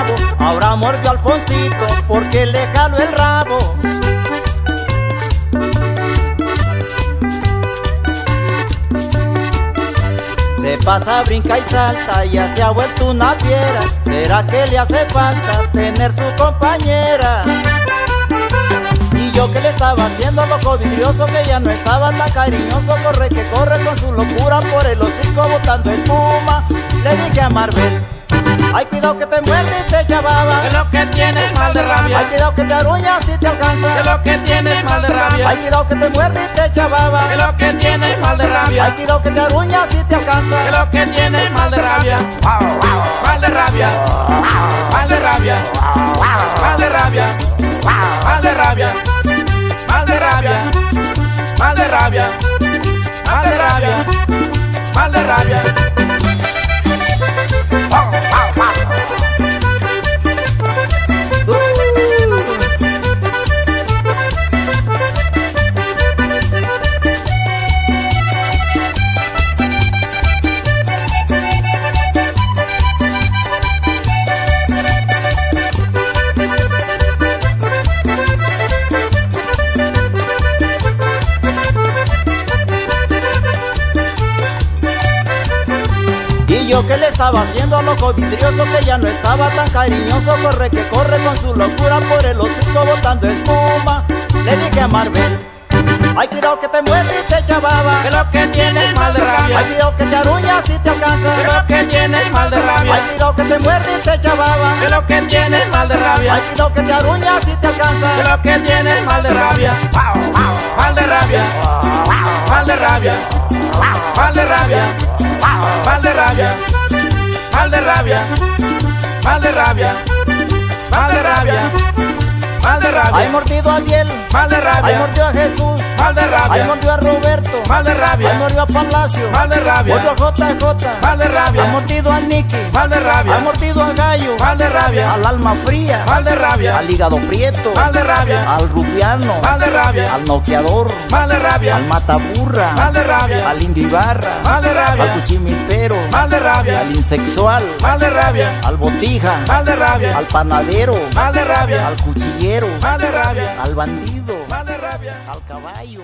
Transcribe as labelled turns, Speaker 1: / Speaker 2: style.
Speaker 1: chavo, ahora mordió a Alfonsito porque le jaló el rabo. Se pasa, brinca y salta, ya se ha vuelto una fiera. ¿Será que le hace falta tener su compañera? Y yo que le estaba haciendo loco vidrioso, que ya no estaba tan cariñoso, corre que corre con su locura por el hocico botando espuma. Le dije a Marvel: ay, cuidado que te muerde y te echa baba,
Speaker 2: que lo que tienes mal de rabia.
Speaker 1: ay, cuidado que te aruña si te alcanza,
Speaker 2: Que lo que tienes mal de rabia.
Speaker 1: ay, cuidado que te muerde y te echa baba,
Speaker 2: Que lo que tienes mal de
Speaker 1: ay,
Speaker 2: rabia.
Speaker 1: cuidado que te aruña si te alcanza.
Speaker 2: Que lo que tienes mal de rabia. Mal de rabia. Mal de rabia. Mal de rabia. Mal de rabia. Mal de rabia. Mal de rabia. Mal de rabia. Mal de rabia.
Speaker 1: Y yo que le estaba haciendo loco vidrioso, que ya no estaba tan cariñoso, corre que corre con su locura por el hocico botando espuma. Le dije a Marvel: ay, cuidado que te muerde y te echa baba,
Speaker 2: Que lo que tienes mal de
Speaker 1: ay,
Speaker 2: rabia.
Speaker 1: cuidado que te aruña si te alcanza,
Speaker 2: Que lo que tienes mal de
Speaker 1: ay,
Speaker 2: rabia.
Speaker 1: cuidado que te muerde y te echa baba,
Speaker 2: Que lo que tienes mal de
Speaker 1: ay,
Speaker 2: rabia.
Speaker 1: cuidado que te aruña si te
Speaker 2: Que
Speaker 1: alcanza.
Speaker 2: lo que tienes mal de rabia. Mal de rabia. Mal de rabia. Mal de rabia. Mal de rabia. Mal de rabia. Mal de rabia. Mal de rabia. Mal de
Speaker 1: Ay,
Speaker 2: rabia.
Speaker 1: mordido a Biel,
Speaker 2: Mal de
Speaker 1: ay,
Speaker 2: rabia.
Speaker 1: mordió a Jesús,
Speaker 2: Mal de
Speaker 1: ay,
Speaker 2: rabia.
Speaker 1: mordió a Roberto,
Speaker 2: Mal de
Speaker 1: ay,
Speaker 2: rabia.
Speaker 1: mordió a Palacio,
Speaker 2: Mal de rabia.
Speaker 1: mordió a JJ,
Speaker 2: Mal de
Speaker 1: ay,
Speaker 2: rabia.
Speaker 1: mordido a Nicky,
Speaker 2: Mal de
Speaker 1: ay,
Speaker 2: rabia.
Speaker 1: mordido a Gallo,
Speaker 2: Mal de rabia.
Speaker 1: al alma fría,
Speaker 2: Mal de rabia.
Speaker 1: al hígado prieto,
Speaker 2: Mal de rabia.
Speaker 1: al rufiano,
Speaker 2: Mal de rabia.
Speaker 1: al noqueador,
Speaker 2: Mal de rabia.
Speaker 1: al mataburra,
Speaker 2: Mal de rabia.
Speaker 1: al indio Ibarra,
Speaker 2: Mal de
Speaker 1: al
Speaker 2: rabia.
Speaker 1: cuchimilpero,
Speaker 2: Mal de rabia.
Speaker 1: al insexual,
Speaker 2: Mal de rabia.
Speaker 1: al botija,
Speaker 2: Mal de rabia.
Speaker 1: al panadero,
Speaker 2: Mal de rabia.
Speaker 1: al cuchillero,
Speaker 2: Mal de rabia.
Speaker 1: al bandido,
Speaker 2: Mal de rabia.
Speaker 1: al caballo.